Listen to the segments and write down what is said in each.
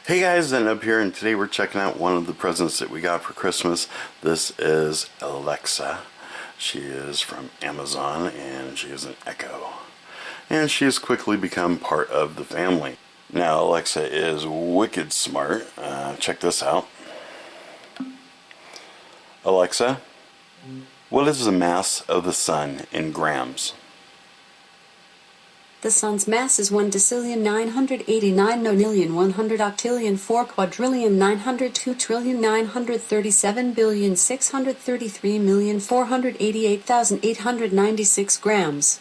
Hey guys, Thatnub here, and today we're checking out one of the presents that we got for Christmas. This is Alexa. She is from Amazon, and she is an Echo. And she has quickly become part of the family. Now, Alexa is wicked smart. Check this out. Alexa, what is the mass of the sun in grams? The sun's mass is 1 decillion 989 nonillion 100 octillion 4 quadrillion 902 trillion 937 billion 633 million 488,896 grams.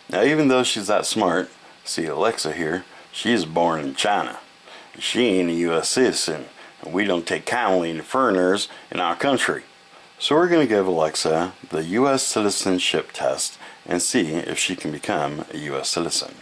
Now, even though she's that smart, see Alexa here, she's born in China. She ain't a U.S. citizen, and we don't take kindly to foreigners in our country. So we're going to give Alexa the U.S. citizenship test and see if she can become a U.S. citizen.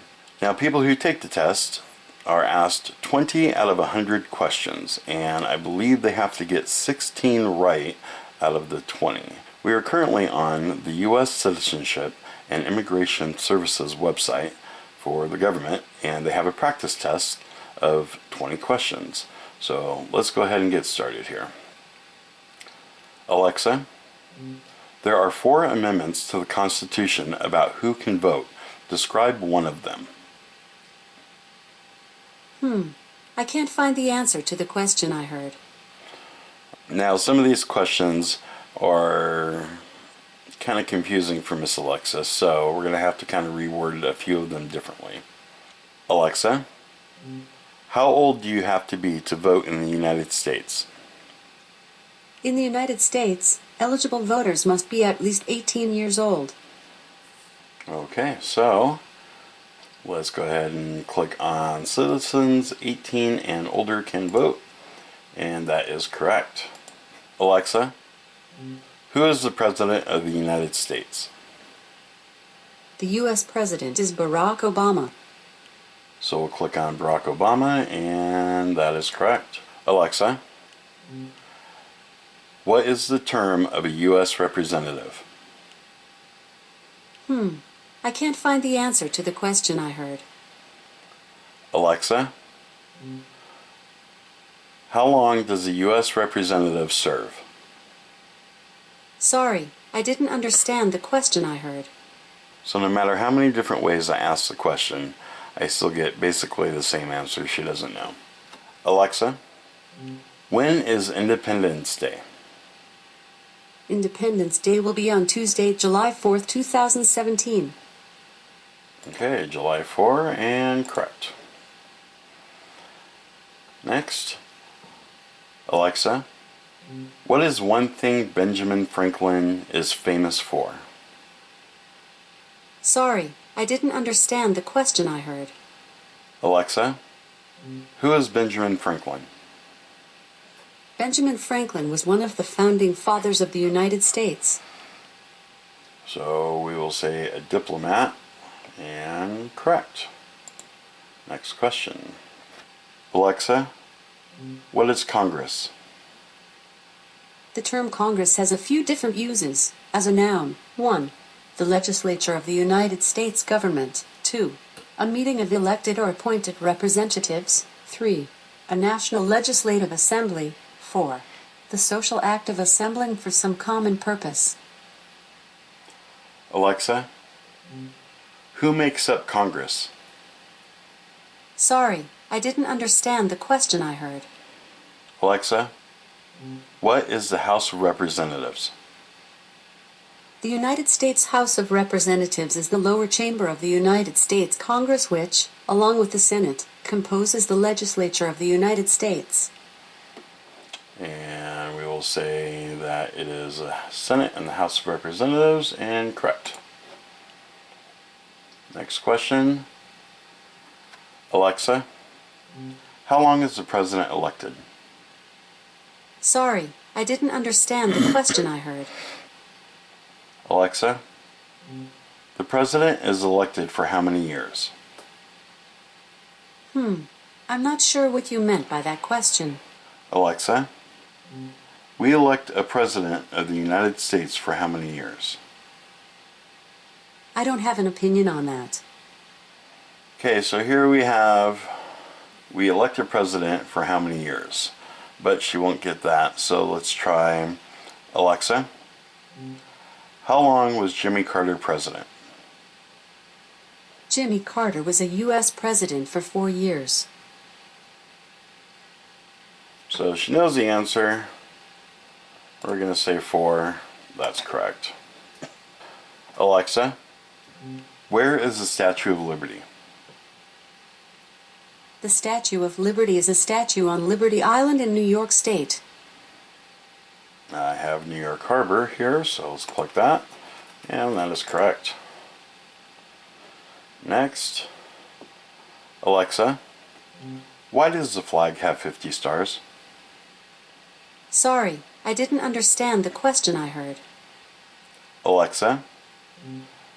Now, people who take the test are asked 20 out of 100 questions, and I believe they have to get 16 right out of the 20. We are currently on the U.S. Citizenship and Immigration Services website for the government, and they have a practice test of 20 questions. So let's go ahead and get started here. Alexa, there are 4 amendments to the Constitution about who can vote. Describe one of them. I can't find the answer to the question I heard. Now, some of these questions are kind of confusing for Miss Alexa, so we're going to have to kind of reword a few of them differently. Alexa, how old do you have to be to vote in the United States? In the United States, eligible voters must be at least 18 years old. Okay, so let's go ahead and click on citizens 18 and older can vote, and that is correct. Alexa, who is the President of the United States? The U.S. President is Barack Obama. So we'll click on Barack Obama, and that is correct. Alexa, what is the term of a U.S. representative? I can't find the answer to the question I heard. Alexa, how long does a U.S. representative serve? Sorry, I didn't understand the question I heard. So no matter how many different ways I ask the question, I still get basically the same answer. She doesn't know. Alexa, when is Independence Day? Independence Day will be on Tuesday, July 4th, 2017. Okay, July 4, and correct. Next, Alexa, what is one thing Benjamin Franklin is famous for? Sorry, I didn't understand the question I heard. Alexa, who is Benjamin Franklin? Benjamin Franklin was one of the founding fathers of the United States. So we will say a diplomat, and correct. Next question. Alexa, what is Congress? The term Congress has a few different uses. As a noun, 1. The legislature of the United States government. 2. A meeting of elected or appointed representatives. 3. A national legislative assembly. 4. The social act of assembling for some common purpose. Alexa, who makes up Congress? Sorry, I didn't understand the question I heard. Alexa, what is the House of Representatives? The United States House of Representatives is the lower chamber of the United States Congress which, along with the Senate, composes the legislature of the United States. And we will say that it is the Senate and the House of Representatives, and correct. Next question. Alexa, how long is the president elected? Sorry, I didn't understand the question I heard. Alexa, the president is elected for how many years? I'm not sure what you meant by that question. Alexa, we elect a president of the United States for how many years? I don't have an opinion on that. Okay, so here we have We elect a president for how many years? But she won't get that, so let's try Alexa. How long was Jimmy Carter president? Jimmy Carter was a U.S. president for 4 years. So she knows the answer. We're going to say 4. That's correct. Alexa, where is the Statue of Liberty? The Statue of Liberty is a statue on Liberty Island in New York State. I have New York Harbor here, so let's click that. And that is correct. Next, Alexa, why does the flag have 50 stars? Sorry, I didn't understand the question I heard. Alexa,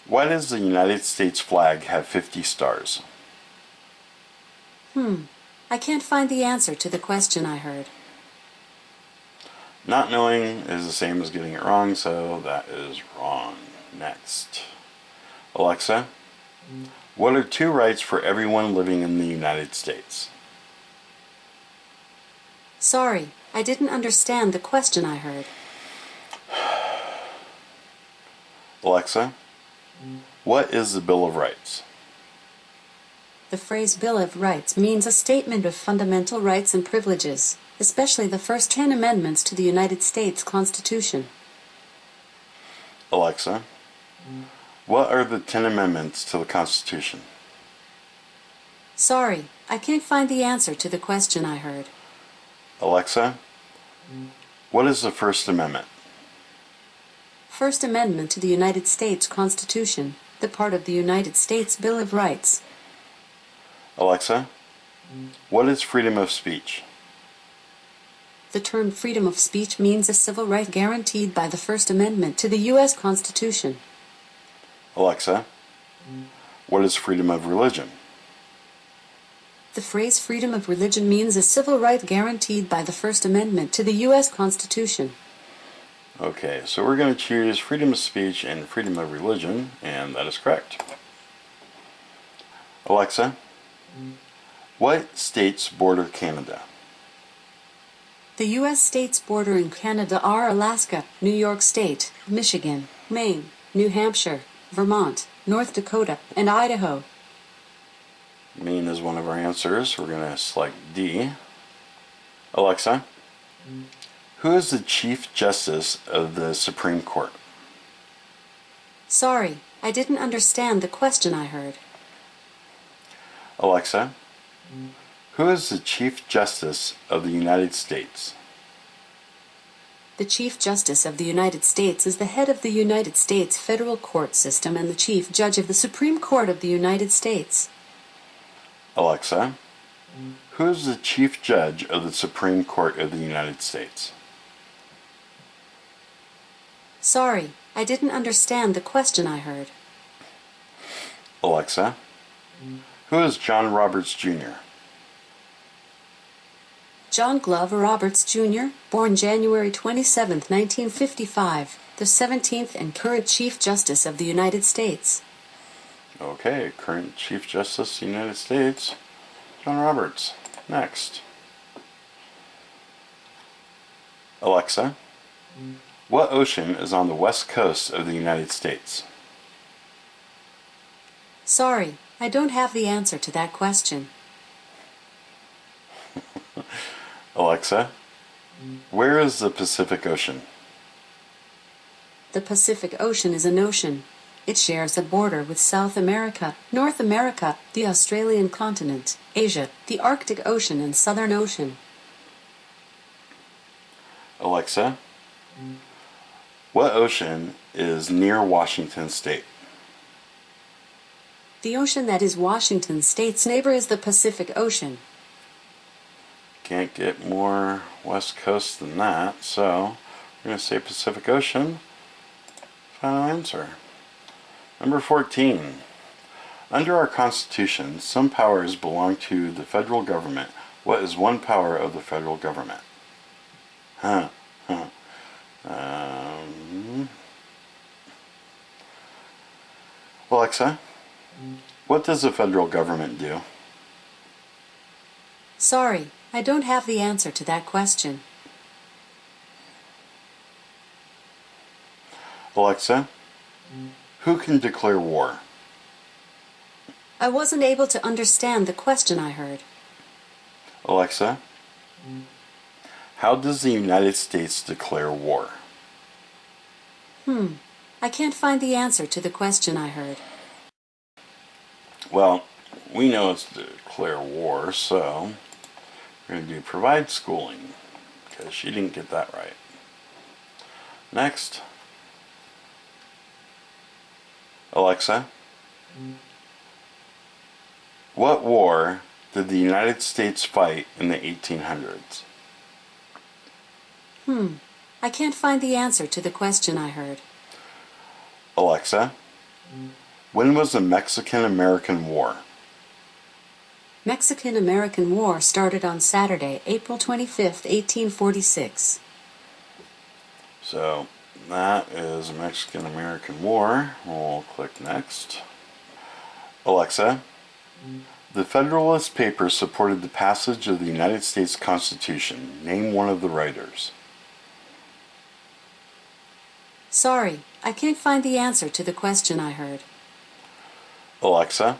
why does the United States flag have 50 stars? I can't find the answer to the question I heard. Not knowing is the same as getting it wrong, so that is wrong. Next. Alexa, what are 2 rights for everyone living in the United States? Sorry, I didn't understand the question I heard. Alexa, what is the Bill of Rights? The phrase Bill of Rights means a statement of fundamental rights and privileges, especially the first 10 amendments to the United States Constitution. Alexa, what are the 10 amendments to the Constitution? Sorry, I can't find the answer to the question I heard. Alexa, what is the First Amendment? First Amendment to the United States Constitution, the part of the United States Bill of Rights. Alexa, what is freedom of speech? The term freedom of speech means a civil right guaranteed by the First Amendment to the U.S. Constitution. Alexa, what is freedom of religion? The phrase freedom of religion means a civil right guaranteed by the First Amendment to the U.S. Constitution. Okay, so we're going to choose freedom of speech and freedom of religion, and that is correct. Alexa, what states border Canada? The U.S. states bordering Canada are Alaska, New York State, Michigan, Maine, New Hampshire, Vermont, North Dakota, and Idaho. Maine is one of our answers. We're going to select D. Alexa, who is the Chief Justice of the Supreme Court? Sorry, I didn't understand the question I heard. Alexa, who is the Chief Justice of the United States? The Chief Justice of the United States is the head of the United States federal court system and the Chief Judge of the Supreme Court of the United States. Alexa, who is the Chief Judge of the Supreme Court of the United States? Sorry, I didn't understand the question I heard. Alexa, who is John Roberts Jr.? John Glover Roberts, Jr., born January 27, 1955, the 17th and current Chief Justice of the United States. Okay, current Chief Justice of the United States, John Roberts. Next. Alexa, what ocean is on the west coast of the United States? Sorry, I don't have the answer to that question. Alexa, where is the Pacific Ocean? The Pacific Ocean is an ocean. It shares a border with South America, North America, the Australian continent, Asia, the Arctic Ocean, and Southern Ocean. Alexa, what ocean is near Washington State? The ocean that is Washington State's neighbor is the Pacific Ocean. Can't get more west coast than that, so we're going to say Pacific Ocean. Final answer. Number 14. Under our Constitution, some powers belong to the federal government. What is one power of the federal government? Alexa, what does the federal government do? Sorry, I don't have the answer to that question. Alexa, who can declare war? I wasn't able to understand the question I heard. Alexa, how does the United States declare war? I can't find the answer to the question I heard. Well, we know it's declare war, so we're going to do provide schooling, because she didn't get that right. Next. Alexa, what war did the United States fight in the 1800s? I can't find the answer to the question I heard. Alexa, when was the Mexican-American War? Mexican-American War started on Saturday, April 25th, 1846. So that is Mexican-American War. We'll click next. Alexa, the Federalist Papers supported the passage of the United States Constitution. Name one of the writers. Sorry, I can't find the answer to the question I heard. Alexa,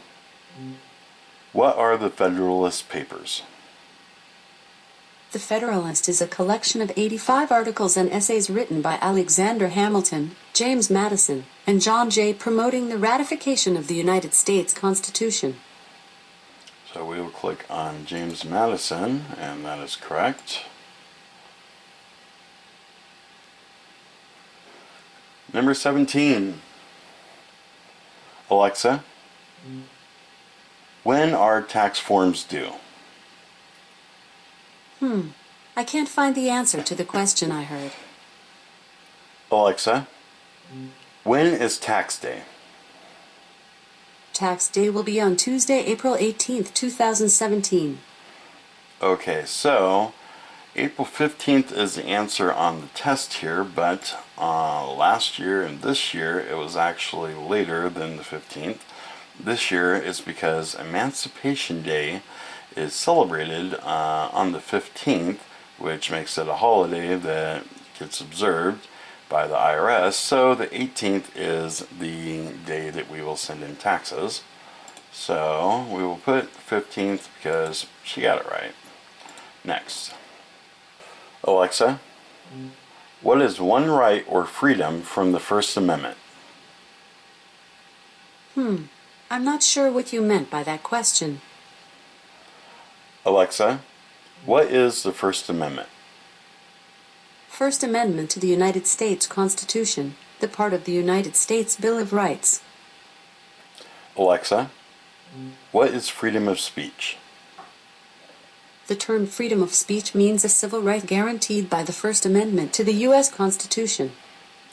what are the Federalist Papers? The Federalist is a collection of 85 articles and essays written by Alexander Hamilton, James Madison, and John Jay promoting the ratification of the United States Constitution. So we will click on James Madison, and that is correct. Number 17. Alexa, when are tax forms due? I can't find the answer to the question I heard. Alexa, when is tax day? Tax day will be on Tuesday, April 18th, 2017. Okay, so April 15th is the answer on the test here, but last year and this year it was actually later than the 15th. This year is because Emancipation Day is celebrated on the 15th, which makes it a holiday that gets observed by the IRS. So the 18th is the day that we will send in taxes. So we will put 15th because she got it right. Next. Alexa, what is one right or freedom from the First Amendment? I'm not sure what you meant by that question. Alexa, what is the First Amendment? First Amendment to the United States Constitution, the part of the United States Bill of Rights. Alexa, what is freedom of speech? The term freedom of speech means a civil right guaranteed by the First Amendment to the U.S. Constitution.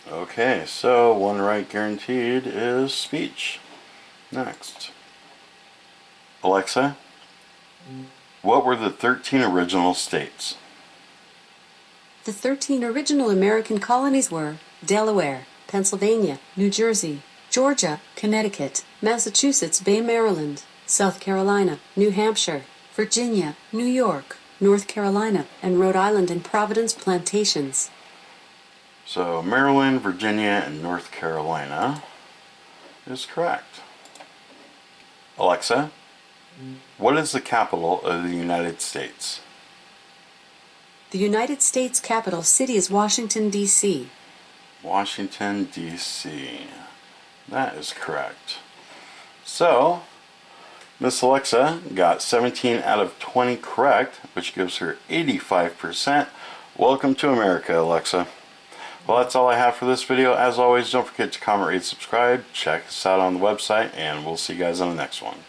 Okay, so one right guaranteed is speech. Next. Alexa, what were the 13 original states? The 13 original American colonies were Delaware, Pennsylvania, New Jersey, Georgia, Connecticut, Massachusetts Bay, Maryland, South Carolina, New Hampshire, Virginia, New York, North Carolina, and Rhode Island and Providence plantations. So Maryland, Virginia, and North Carolina is correct. Alexa, what is the capital of the United States? The United States capital city is Washington, D.C. Washington, D.C. That is correct. So, Miss Alexa got 17 out of 20 correct, which gives her 85%. Welcome to America, Alexa. Well, that's all I have for this video. As always, don't forget to comment, rate, subscribe, check us out on the website, and we'll see you guys on the next one.